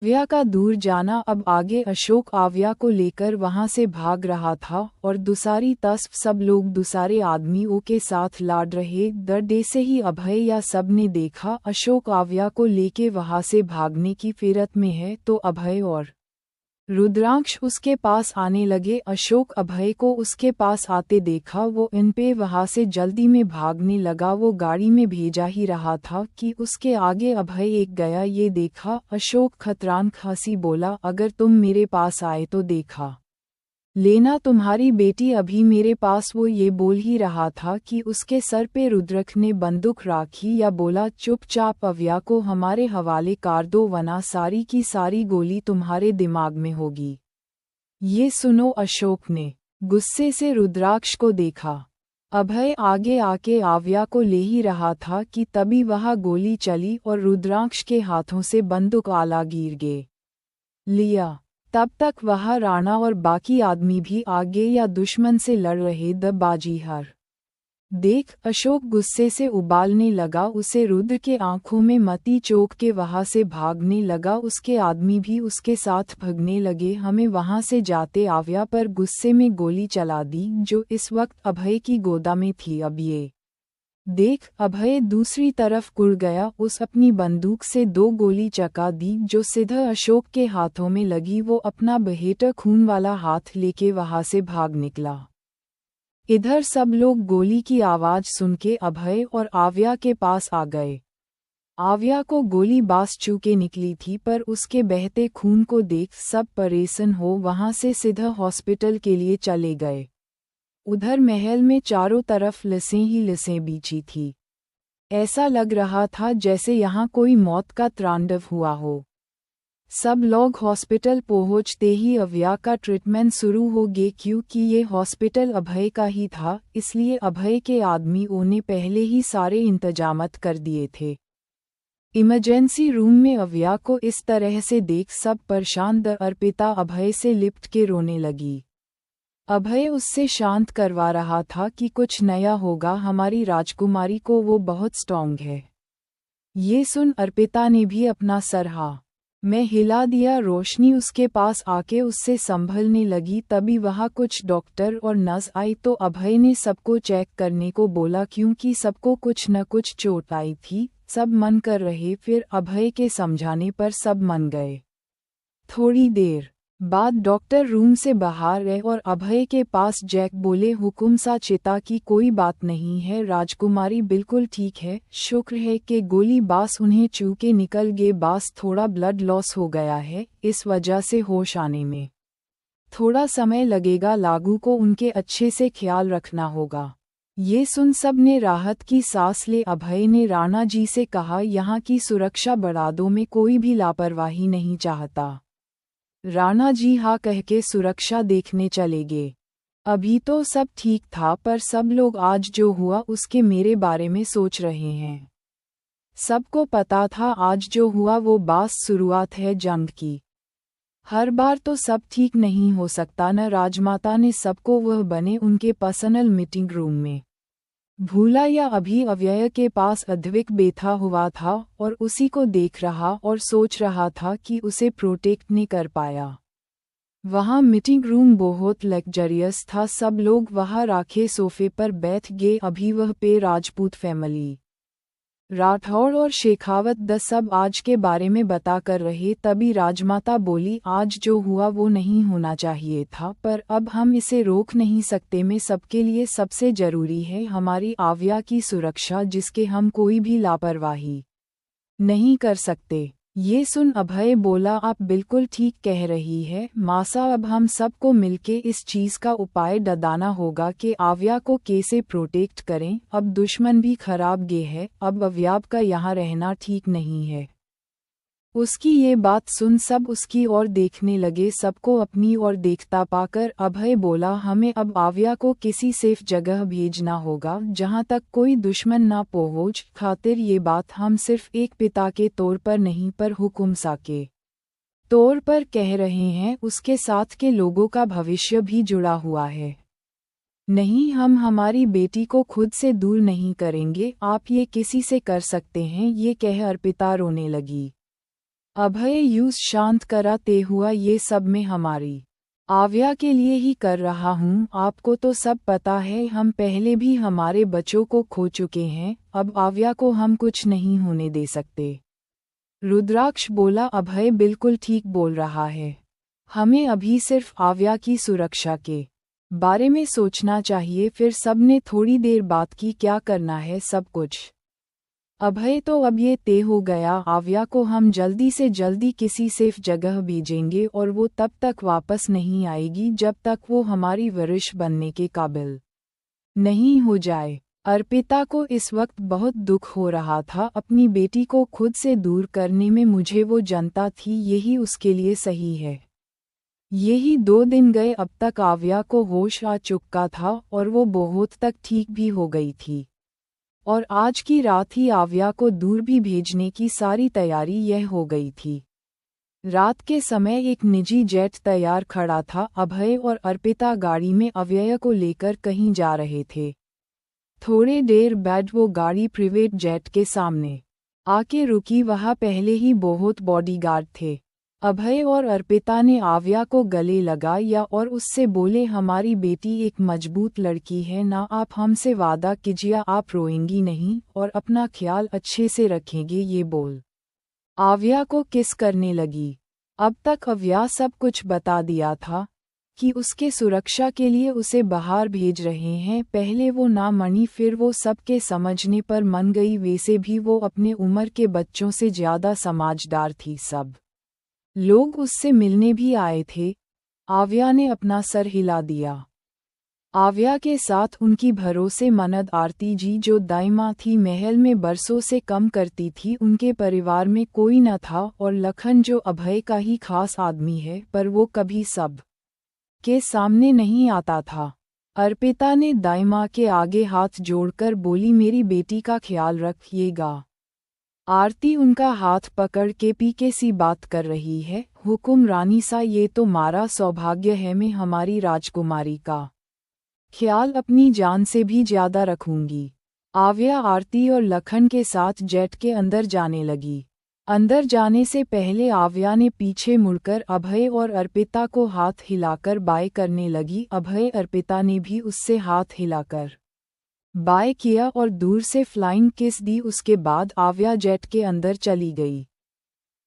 आव्या का दूर जाना। अब आगे अशोक आव्या को लेकर वहां से भाग रहा था और दूसरी तरफ सब लोग दूसरे आदमियों के साथ लड़ रहे। डर से ही अभय या सब ने देखा अशोक आव्या को लेके वहां से भागने की फिरत में है, तो अभय और रुद्राक्ष उसके पास आने लगे। अशोक अभय को उसके पास आते देखा, वो इन पे वहां से जल्दी में भागने लगा। वो गाड़ी में भेजा ही रहा था कि उसके आगे अभय एक गया। ये देखा अशोक खतरान हंसी बोला, अगर तुम मेरे पास आए तो देखा लेना तुम्हारी बेटी अभी मेरे पास। वो ये बोल ही रहा था कि उसके सर पे रुद्रक ने बंदूक राखी या बोला, चुपचाप अव्या को हमारे हवाले कर दो वरना सारी की सारी गोली तुम्हारे दिमाग में होगी। ये सुनो अशोक ने गुस्से से रुद्राक्ष को देखा। अभय आगे आके आव्या को ले ही रहा था कि तभी वह गोली चली और रुद्राक्ष के हाथों से बंदूक आला गिर गए। लिया तब तक वह राणा और बाकी आदमी भी आगे या दुश्मन से लड़ रहे। द बाजी हार देख अशोक गुस्से से उबालने लगा। उसे रुद्र के आंखों में मती चौक के वहां से भागने लगा। उसके आदमी भी उसके साथ भागने लगे। हमें वहां से जाते आव्या पर गुस्से में गोली चला दी, जो इस वक्त अभय की गोदा में थी। अब ये देख अभय दूसरी तरफ कुड़ गया। उस अपनी बंदूक से 2 गोली चका दी जो सीधा अशोक के हाथों में लगी। वो अपना बहेटा खून वाला हाथ लेके वहां से भाग निकला। इधर सब लोग गोली की आवाज सुन के अभय और आव्या के पास आ गए। आव्या को गोली बास चूके निकली थी, पर उसके बहते खून को देख सब परेशान हो वहां से सीधा हॉस्पिटल के लिए चले गए। उधर महल में चारों तरफ लसें ही लसें बिछी थी। ऐसा लग रहा था जैसे यहाँ कोई मौत का तांडव हुआ हो। सब लोग हॉस्पिटल पहुँचते ही अव्या का ट्रीटमेंट शुरू हो गया। क्योंकि ये हॉस्पिटल अभय का ही था, इसलिए अभय के आदमियों ने पहले ही सारे इंतजामत कर दिए थे। इमरजेंसी रूम में अव्या को इस तरह से देख सब परेशान। अर्पिता अभय से लिपट के रोने लगी। अभय उससे शांत करवा रहा था कि कुछ नया होगा, हमारी राजकुमारी को वो बहुत स्ट्रॉन्ग है। ये सुन अर्पिता ने भी अपना सर मैं हिला दिया। रोशनी उसके पास आके उससे संभलने लगी। तभी वहाँ कुछ डॉक्टर और नर्स आई तो अभय ने सबको चेक करने को बोला, क्योंकि सबको कुछ न कुछ चोट आई थी। सब मन कर रहे, फिर अभय के समझाने पर सब मन गए। थोड़ी देर बाद डॉक्टर रूम से बाहर आए और अभय के पास जैक बोले, हुकुम सा चिता की कोई बात नहीं है, राजकुमारी बिल्कुल ठीक है। शुक्र है कि गोली बास उन्हें चूके निकल गए। बास थोड़ा ब्लड लॉस हो गया है, इस वजह से होश आने में थोड़ा समय लगेगा। लागू को उनके अच्छे से ख्याल रखना होगा। ये सुन सब ने राहत की सांस ले। अभय ने राणा जी से कहा, यहाँ की सुरक्षा बढ़ा दो, मैं कोई भी लापरवाही नहीं चाहता। राणा जी हाँ कह के सुरक्षा देखने चले गए। अभी तो सब ठीक था, पर सब लोग आज जो हुआ उसके मेरे बारे में सोच रहे हैं। सबको पता था आज जो हुआ वो बस शुरुआत है जंग की। हर बार तो सब ठीक नहीं हो सकता न। राजमाता ने सबको वह बने उनके पर्सनल मीटिंग रूम में भूला या अभी अव्यय के पास अद्विक बैठा हुआ था और उसी को देख रहा और सोच रहा था कि उसे प्रोटेक्ट नहीं कर पाया। वहाँ मीटिंग रूम बहुत लग्जरियस था। सब लोग वहाँ राखे सोफे पर बैठ गए। अभी वह पे राजपूत फैमिली, राठौड़ और शेखावत सब आज के बारे में बता कर रहे। तभी राजमाता बोली, आज जो हुआ वो नहीं होना चाहिए था, पर अब हम इसे रोक नहीं सकते। में सबके लिए सबसे जरूरी है हमारी आव्या की सुरक्षा, जिसके हम कोई भी लापरवाही नहीं कर सकते। ये सुन अभय बोला, आप बिल्कुल ठीक कह रही है मासा। अब हम सबको मिलके इस चीज का उपाय ढूंढना होगा कि आव्या को कैसे प्रोटेक्ट करें। अब दुश्मन भी खराब गे है, अब अव्या का यहाँ रहना ठीक नहीं है। उसकी ये बात सुन सब उसकी ओर देखने लगे। सबको अपनी ओर देखता पाकर अभय बोला, हमें अब आव्या को किसी सेफ जगह भेजना होगा जहां तक कोई दुश्मन ना पहुंच। खातिर ये बात हम सिर्फ एक पिता के तौर पर नहीं, पर हुकुम सा के तौर पर कह रहे हैं। उसके साथ के लोगों का भविष्य भी जुड़ा हुआ है। नहीं, हम हमारी बेटी को खुद से दूर नहीं करेंगे। आप ये किसी से कर सकते हैं। ये कह अर्पिता रोने लगी। अभय यूं शांत कराते हुआ ये सब मैं हमारी आव्या के लिए ही कर रहा हूँ। आपको तो सब पता है, हम पहले भी हमारे बच्चों को खो चुके हैं, अब आव्या को हम कुछ नहीं होने दे सकते। रुद्राक्ष बोला, अभय बिल्कुल ठीक बोल रहा है। हमें अभी सिर्फ आव्या की सुरक्षा के बारे में सोचना चाहिए। फिर सबने थोड़ी देर बात की, क्या करना है सब कुछ। अभय तो अब ये तय हो गया, आव्या को हम जल्दी से जल्दी किसी सेफ जगह भेजेंगे और वो तब तक वापस नहीं आएगी जब तक वो हमारी वरिष्ठ बनने के काबिल नहीं हो जाए। अर्पिता को इस वक्त बहुत दुख हो रहा था। अपनी बेटी को खुद से दूर करने में मुझे वो जनता थी, यही उसके लिए सही है। यही 2 दिन गए, अब तक आव्या को होश आ चुका था और वो बहुत तक ठीक भी हो गई थी। और आज की रात ही आव्या को दूर भी भेजने की सारी तैयारी यह हो गई थी। रात के समय एक निजी जेट तैयार खड़ा था। अभय और अर्पिता गाड़ी में अव्यय को लेकर कहीं जा रहे थे। थोड़े देर बाद वो गाड़ी प्राइवेट जेट के सामने आके रुकी। वहाँ पहले ही बहुत बॉडीगार्ड थे। अभय और अर्पिता ने आव्या को गले लगाया और उससे बोले, हमारी बेटी एक मजबूत लड़की है ना, आप हमसे वादा कीजिए आप रोएंगी नहीं और अपना ख्याल अच्छे से रखेंगे। ये बोल आव्या को किस करने लगी। अब तक अव्या सब कुछ बता दिया था कि उसके सुरक्षा के लिए उसे बाहर भेज रहे हैं। पहले वो ना मनी, फिर वो सबके समझने पर मन गई। वैसे भी वो अपने उम्र के बच्चों से ज्यादा समझदार थी। सब लोग उससे मिलने भी आए थे। आव्या ने अपना सर हिला दिया। आव्या के साथ उनकी भरोसेमंद आरती जी, जो दाइमा थी, महल में बरसों से कम करती थी। उनके परिवार में कोई न था। और लखन, जो अभय का ही खास आदमी है, पर वो कभी सब के सामने नहीं आता था। अर्पिता ने दाइमा के आगे हाथ जोड़कर बोली, मेरी बेटी का ख्याल रखिएगा। आरती उनका हाथ पकड़ के पीके सी बात कर रही है। हुकुम रानी सा, ये तो मारा सौभाग्य है, मैं हमारी राजकुमारी का ख्याल अपनी जान से भी ज्यादा रखूंगी। आव्या आरती और लखन के साथ जेट के अंदर जाने लगी। अंदर जाने से पहले आव्या ने पीछे मुड़कर अभय और अर्पिता को हाथ हिलाकर बाय करने लगी। अभय अर्पिता ने भी उससे हाथ हिलाकर बाय किया और दूर से फ्लाइंग किस दी। उसके बाद आव्या जेट के अंदर चली गई।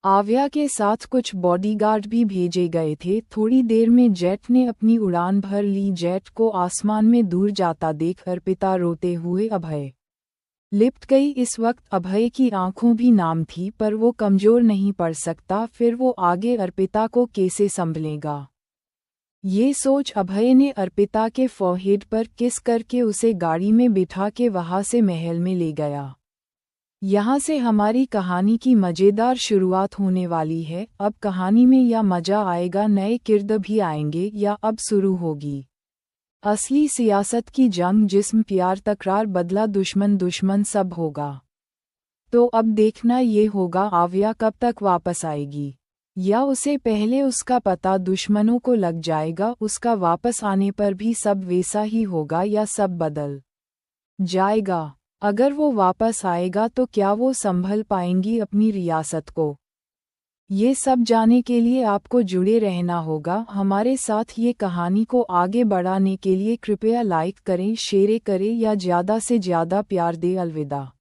आव्या के साथ कुछ बॉडीगार्ड भी भेजे गए थे। थोड़ी देर में जेट ने अपनी उड़ान भर ली। जेट को आसमान में दूर जाता देख अर्पिता रोते हुए अभय लिपट गई। इस वक्त अभय की आंखों भी नाम थी, पर वो कमजोर नहीं पड़ सकता। फिर वो आगे अर्पिता को कैसे संभलेगा, ये सोच अभय ने अर्पिता के फोरहेड पर किस करके उसे गाड़ी में बिठा के वहां से महल में ले गया। यहाँ से हमारी कहानी की मज़ेदार शुरुआत होने वाली है। अब कहानी में या मज़ा आएगा, नए किरदार भी आएंगे, या अब शुरू होगी असली सियासत की जंग, जिस्म प्यार तकरार बदला दुश्मन दुश्मन सब होगा। तो अब देखना ये होगा आव्या कब तक वापस आएगी, या उसे पहले उसका पता दुश्मनों को लग जाएगा। उसका वापस आने पर भी सब वैसा ही होगा या सब बदल जाएगा। अगर वो वापस आएगा तो क्या वो संभल पाएंगी अपनी रियासत को। ये सब जानने के लिए आपको जुड़े रहना होगा हमारे साथ। ये कहानी को आगे बढ़ाने के लिए कृपया लाइक करें, शेयर करें या ज़्यादा से ज़्यादा प्यार दें। अलविदा।